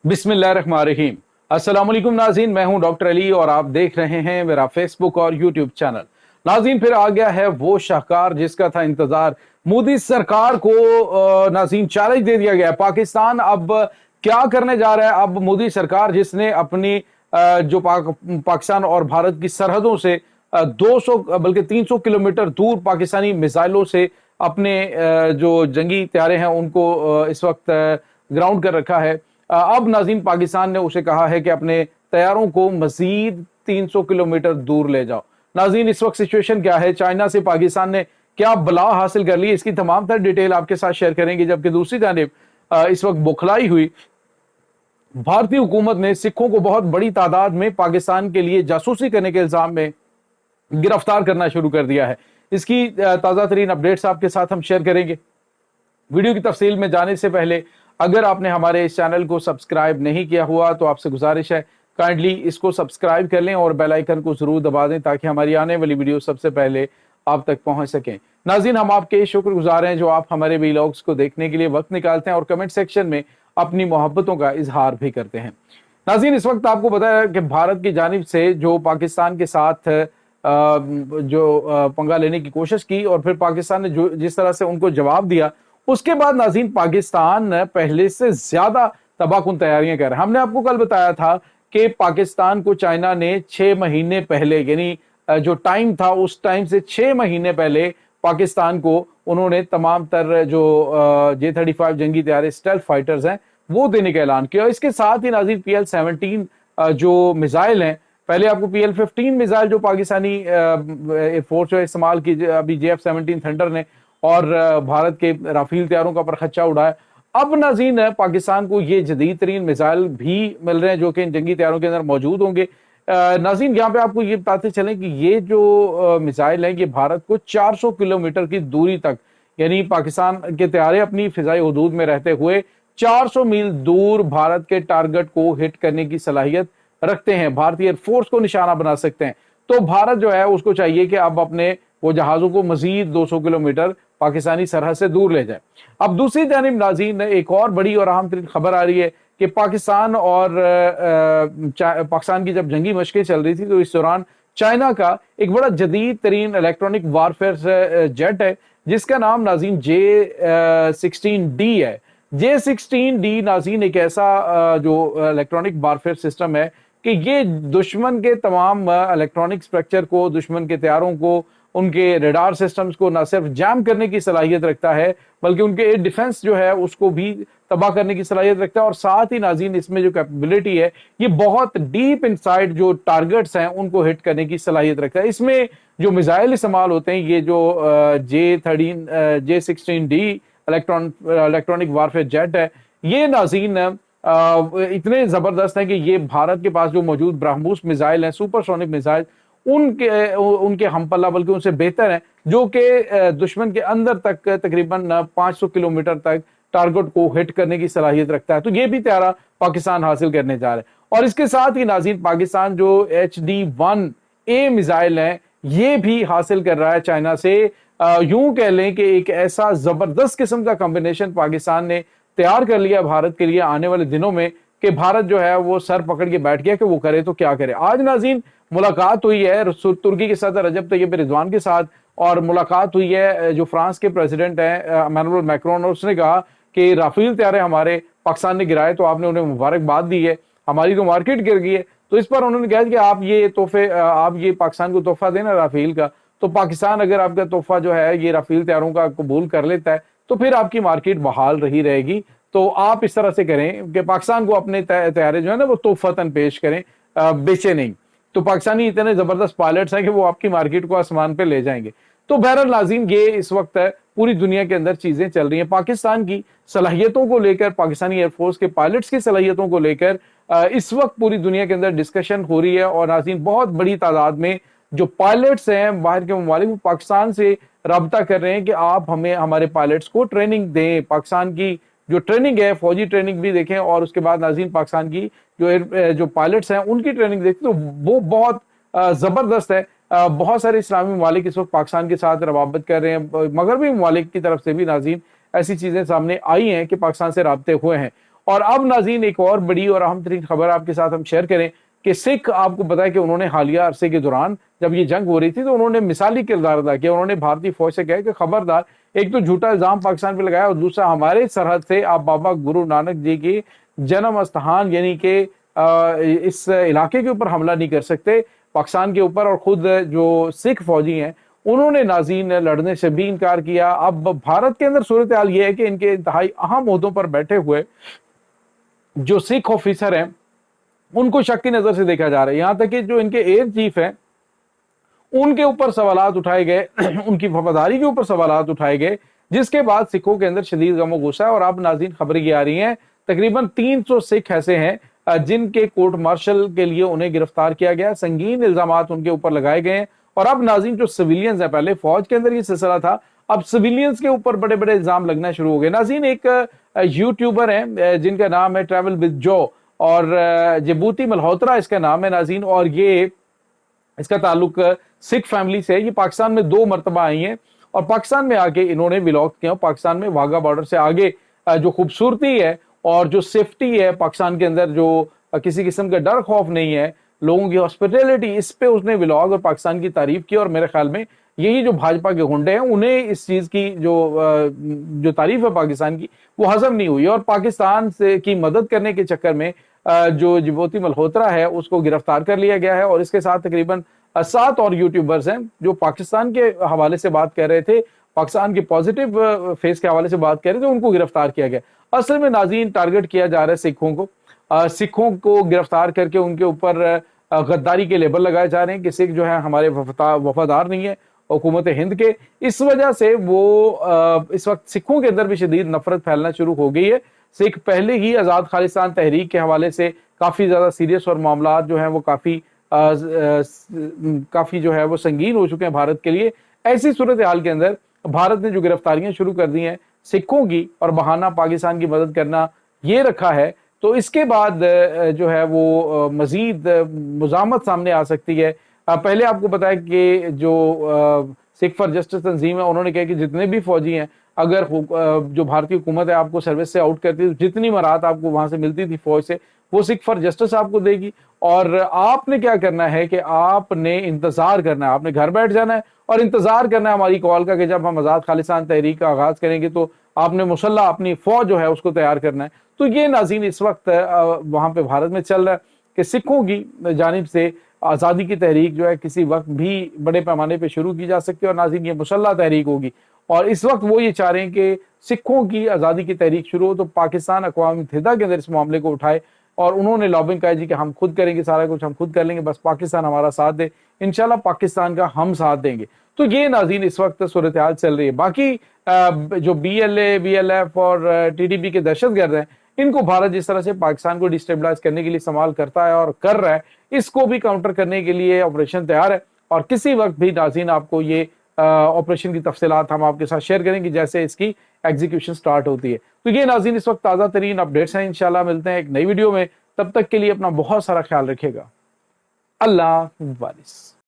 बिस्मिल्लाहिर्रहमानिर्रहीम। अस्सलाम वालेकुम नाज़रीन, मैं हूं डॉक्टर अली और आप देख रहे हैं मेरा फेसबुक और यूट्यूब चैनल। नाज़रीन, फिर आ गया है वो शाहकार जिसका था इंतजार। मोदी सरकार को नाज़रीन चैलेंज दे दिया गया है। पाकिस्तान अब क्या करने जा रहा है? अब मोदी सरकार जिसने अपनी जो पाकिस्तान और भारत की सरहदों से 200 बल्कि 300 किलोमीटर दूर पाकिस्तानी मिसाइलों से अपने जो जंगी त्यारे हैं उनको इस वक्त ग्राउंड कर रखा है। अब नाज़रीन पाकिस्तान ने उसे कहा है कि अपने तैयारों को मजीद 300 किलोमीटर दूर ले जाओ। नाज़रीन, इस वक्त सिचुएशन क्या है? चाइना से पाकिस्तान ने क्या बला हासिल कर ली? इसकी तमाम तर डिटेल आपके साथ शेयर करेंगे। जबकि दूसरी जानिब इस वक्त बौखलाई हुई भारतीय हुकूमत ने सिखों को बहुत बड़ी तादाद में पाकिस्तान के लिए जासूसी करने के इल्जाम में गिरफ्तार करना शुरू कर दिया है। इसकी ताज़ा तरीन अपडेट्स आपके साथ हम शेयर करेंगे। वीडियो की तफसील में जाने से पहले अगर आपने हमारे इस चैनल को सब्सक्राइब नहीं किया हुआ तो आपसे गुजारिश है काइंडली इसको सब्सक्राइब कर लें और बेल आइकन को जरूर दबा दें ताकि हमारी आने वाली वीडियो सबसे पहले आप तक पहुंच सकें। नाज़रीन, हम आपके शुक्रगुजार हैं जो आप हमारे वीलॉग्स को देखने के लिए वक्त निकालते हैं और कमेंट सेक्शन में अपनी मोहब्बतों का इजहार भी करते हैं। नाज़रीन, इस वक्त आपको पता है कि भारत की जानिब से जो पाकिस्तान के साथ पंगा लेने की कोशिश की और फिर पाकिस्तान ने जो जिस तरह से उनको जवाब दिया, उसके बाद नाज़रीन पाकिस्तान पहले से ज्यादा तबाहकुन तैयारियां कर रहा है। हमने आपको कल बताया था कि पाकिस्तान को चाइना ने 6 महीने पहले, यानी जो टाइम था उस टाइम से 6 महीने पहले पाकिस्तान को उन्होंने तमाम तर जो J-35 जंगी तैयारे स्टेल्थ फाइटर्स हैं वो देने का ऐलान किया। इसके साथ ही नाज़रीन PL-17 जो मिसाइल हैं, पहले आपको PL-15 मिसाइल जो पाकिस्तानी एयरफोर्स जो इस्तेमाल की अभी JF-17 थंडर ने और भारत के राफेल तैयारों का परखच्चा उड़ाया। अब नाज़रीन पाकिस्तान को ये जदीद तरीन मिसाइल भी मिल रहे हैं जो कि इन जंगी तैयारों के अंदर मौजूद होंगे। नाज़रीन, यहाँ पे आपको ये बताते चलें कि ये जो मिसाइल है ये भारत को 400 किलोमीटर की दूरी तक, यानी पाकिस्तान के तैयारे अपनी फिजाई हदूद में रहते हुए 400 मील दूर भारत के टारगेट को हिट करने की सलाहियत रखते हैं, भारतीय एयरफोर्स को निशाना बना सकते हैं। तो भारत जो है उसको चाहिए कि अब अपने वो जहाजों को मजीद 200 किलोमीटर पाकिस्तानी सरहद से दूर ले जाए। अब दूसरी जानिब नाज़रीन एक और बड़ी और अहम तरीन खबर आ रही है कि पाकिस्तान और पाकिस्तान की जब जंगी मशकें चल रही थी तो इस दौरान चाइना का एक बड़ा जदीद तरीन इलेक्ट्रॉनिक वारफेयर जेट है जिसका नाम नाज़रीन J-16D है। J-16D नाज़रीन एक ऐसा जो इलेक्ट्रॉनिक वारफेयर सिस्टम है कि ये दुश्मन के तमाम इलेक्ट्रॉनिक स्ट्रक्चर को, दुश्मन के तैयारों को, उनके रडार सिस्टम्स को न सिर्फ जैम करने की सलाहियत रखता है बल्कि उनके एयर डिफेंस जो है उसको भी तबाह करने की सलाहियत रखता है। और साथ ही नाज़रीन इसमें जो कैपेबिलिटी है ये बहुत डीप इनसाइड जो टारगेट्स हैं उनको हिट करने की सलाहियत रखता है। इसमें जो मिसाइल इस्तेमाल होते हैं ये जो J-16D इलेक्ट्रॉनिक वारफेयर जेट है, ये नाज़रीन इतने जबरदस्त है कि ये भारत के पास जो मौजूद ब्रह्मोस मिसाइल हैं, सुपरसोनिक मिसाइल, उनके हम पल्ला बल्कि उनसे बेहतर है, जो कि दुश्मन के अंदर तक तकरीबन 500 किलोमीटर तक टारगेट को हिट करने की सलाहियत रखता है। तो ये भी त्यारा पाकिस्तान हासिल करने जा रहा है। और इसके साथ ही नाज़रीन पाकिस्तान जो HD-1A मिसाइल है ये भी हासिल कर रहा है चाइना से। यूं कह लें कि एक ऐसा जबरदस्त किस्म का कॉम्बिनेशन पाकिस्तान ने तैयार कर लिया भारत के लिए आने वाले दिनों में कि भारत जो है वो सर पकड़ के बैठ गया कि वो करे तो क्या करे। आज नाज़रीन मुलाकात हुई है तुर्की के सदर रजब तैयब एर्दोगान के साथ और मुलाकात हुई है जो फ्रांस के प्रेसिडेंट हैं इमैनुअल मैक्रोन, और उसने कहा कि राफेल तैयारे हमारे पाकिस्तान ने गिराए तो आपने उन्हें मुबारकबाद दी है, हमारी तो मार्केट गिर गई है। तो इस पर उन्होंने कहा कि आप ये पाकिस्तान को तोहफा देना राफेल का, तो पाकिस्तान अगर आपका तोहफा जो है ये राफेल तैयारों का कबूल कर लेता है तो फिर आपकी मार्केट बहाल रही रहेगी। तो आप इस तरह से करें कि पाकिस्तान को अपने तैयारे जो है ना वो तोहफतन पेश करें, बेचे नहीं। तो पाकिस्तानी इतने जबरदस्त पायलट्स हैं कि वो आपकी मार्केट को आसमान पे ले जाएंगे। तो बहरहाल नाज़रीन ये इस वक्त पूरी दुनिया के अंदर चीजें चल रही हैं। पाकिस्तान की सलाहियतों को लेकर, पाकिस्तानी एयरफोर्स के पायलट्स की सलाहियतों को लेकर इस वक्त पूरी दुनिया के अंदर डिस्कशन हो रही है। और नाज़रीन बहुत बड़ी तादाद में जो पायलट्स हैं बाहर के ममालिक वो पाकिस्तान से रब्ता कर रहे हैं कि आप हमें हमारे पायलट्स को ट्रेनिंग दें। पाकिस्तान की जो ट्रेनिंग है, फौजी ट्रेनिंग भी देखें और उसके बाद नाज़रीन पाकिस्तान की जो पायलट्स हैं उनकी ट्रेनिंग देखें तो वो बहुत जबरदस्त है। बहुत सारे इस्लामी ममालिक इस वक्त पाकिस्तान के साथ रवाबत कर रहे हैं, मगरबी ममालिक की तरफ से भी नाज़रीन ऐसी चीजें सामने आई हैं कि पाकिस्तान से राब्ते हुए हैं। اور اب ناظرین ایک اور بڑی اور اہم ترین خبر آپ کے ساتھ ہم شیئر کریں کہ سکھ آپ کو پتا ہے کہ انہوں نے حالیہ عرصے کے دوران جب یہ جنگ ہو رہی تھی تو انہوں نے مثالی کردار ادا کیا. انہوں نے بھارتی فوج سے کہا کہ خبردار، ایک تو جھوٹا الزام پاکستان پہ لگایا اور دوسرا ہمارے سرحد سے آپ بابا گرو نانک جی کی جنم استھان یعنی کہ اس علاقے کے اوپر حملہ نہیں کر سکتے پاکستان کے اوپر. اور خود جو سکھ فوجی ہیں انہوں نے ناظرین لڑنے سے بھی انکار کیا. اب بھارت کے اندر صورتحال یہ ہے کہ ان کے انتہائی اہم عہدوں پر بیٹھے ہوئے جو سکھ آفیسر ہیں ان کو شک کی نظر سے دیکھا جا رہا ہے. یہاں تک کہ جو ان کے ایئر چیف ہیں ان کے اوپر سوالات اٹھائے گئے، ان کی وفاداری کے اوپر سوالات اٹھائے گئے، جس کے بعد سکھوں کے اندر شدید غم و غصہ ہے. اور اب ناظرین خبریں یہ آ رہی ہیں تقریباً 300 سکھ ایسے ہیں جن کے کورٹ مارشل کے لیے انہیں گرفتار کیا گیا. سنگین الزامات ان کے اوپر لگائے گئے ہیں. اور اب ناظرین جو سویلینز ہیں، پہلے فوج کے اندر یہ سلسلہ تھا، اب سویلینز کے اوپر بڑے بڑے الزام لگنا شروع ہو گئے. ناظرین ایک یوٹیوبر ہیں جن کا نام ہے ٹریول ود جو، اور جبوتی ملہوترا اس کا نام ہے ناظرین، اور یہ اس کا تعلق سکھ فیملی سے ہے. یہ پاکستان میں 2 مرتبہ آئی ہیں اور پاکستان میں آ کے انہوں نے ولاگ کیا. پاکستان میں واگا بارڈر سے آگے جو خوبصورتی ہے اور جو سیفٹی ہے پاکستان کے اندر، جو کسی قسم کا ڈر خوف نہیں ہے، لوگوں کی ہاسپٹیلٹی، اس پہ اس نے ولاگ اور پاکستان کی تعریف کی. اور میرے خیال میں یہی جو بھاجپا کے گنڈے ہیں انہیں اس چیز کی جو تعریف ہے پاکستان کی وہ ہضم نہیں ہوئی. اور پاکستان سے کی مدد کرنے کے چکر میں جو جبوتی ملہوترا ہے اس کو گرفتار کر لیا گیا ہے. اور اس کے ساتھ تقریباً 7 اور یوٹیوبرز ہیں جو پاکستان کے حوالے سے بات کر رہے تھے، پاکستان کے پازیٹیو فیس کے حوالے سے بات کر رہے تھے، ان کو گرفتار کیا گیا. اصل میں ناظرین ٹارگٹ کیا جا رہا ہے سکھوں کو گرفتار کر کے ان کے اوپر غداری کے لیبل لگائے جا رہے ہیں کہ سکھ جو ہے ہمارے وفادار نہیں ہے حکومت ہند کے. اس وجہ سے وہ اس وقت سکھوں کے اندر بھی شدید نفرت پھیلنا شروع ہو گئی ہے. سکھ پہلے ہی آزاد خالصتان تحریک کے حوالے سے کافی زیادہ سیریس اور معاملات جو ہیں وہ کافی جو ہے وہ سنگین ہو چکے ہیں بھارت کے لیے. ایسی صورتحال کے اندر بھارت نے جو گرفتاریاں شروع کر دی ہیں سکھوں کی اور بہانہ پاکستان کی مدد کرنا یہ رکھا ہے، تو اس کے بعد جو ہے وہ مزید مزاحمت سامنے آ سکتی ہے. پہلے آپ کو پتا ہے کہ جو سکھ فار جسٹس تنظیم ہے انہوں نے کہا کہ جتنے بھی فوجی ہیں اگر جو بھارتی حکومت ہے آپ کو سروس سے آؤٹ کرتی ہے، جتنی مراحت آپ کو وہاں سے ملتی تھی فوج سے وہ سکھ فار جسٹس آپ کو دے گی. اور آپ نے کیا کرنا ہے کہ آپ نے انتظار کرنا ہے، آپ نے گھر بیٹھ جانا ہے اور انتظار کرنا ہے ہماری کال کا کہ جب ہم آزاد خالصتان تحریک کا آغاز کریں گے تو آپ نے مسلح اپنی فوج جو ہے اس کو تیار کرنا ہے. تو یہ ناظرین اس وقت وہاں پہ بھارت میں چل رہا ہے کہ سکھوں کی جانب سے آزادی کی تحریک جو ہے کسی وقت بھی بڑے پیمانے پہ شروع کی جا سکتی ہے. اور ناظرین یہ مسلح تحریک ہوگی اور اس وقت وہ یہ چاہ رہے ہیں کہ سکھوں کی آزادی کی تحریک شروع ہو تو پاکستان اقوام متحدہ کے اندر اس معاملے کو اٹھائے. اور انہوں نے لابنگ کہا جی کہ ہم خود کریں گے، سارا کچھ ہم خود کر لیں گے، بس پاکستان ہمارا ساتھ دے، انشاءاللہ پاکستان کا ہم ساتھ دیں گے. تو یہ ناظرین اس وقت صورتحال چل رہی ہے. باقی جو B L A, B L F اور ٹی ٹی پی کے دہشت گرد ہیں ان کو بھارت جس طرح سے پاکستان کو ڈسٹیبلائز کرنے کے لیے استعمال کرتا ہے اور کر رہا ہے، اس کو بھی کاؤنٹر کرنے کے لیے آپریشن تیار ہے. اور کسی وقت بھی ناظرین آپ کو یہ آپریشن کی تفصیلات ہم آپ کے ساتھ شیئر کریں گے جیسے اس کی ایگزیکیوشن سٹارٹ ہوتی ہے. تو یہ ناظرین اس وقت تازہ ترین اپڈیٹس ہیں. انشاءاللہ ملتے ہیں ایک نئی ویڈیو میں، تب تک کے لیے اپنا بہت سارا خیال رکھیے گا. اللہ حافظ.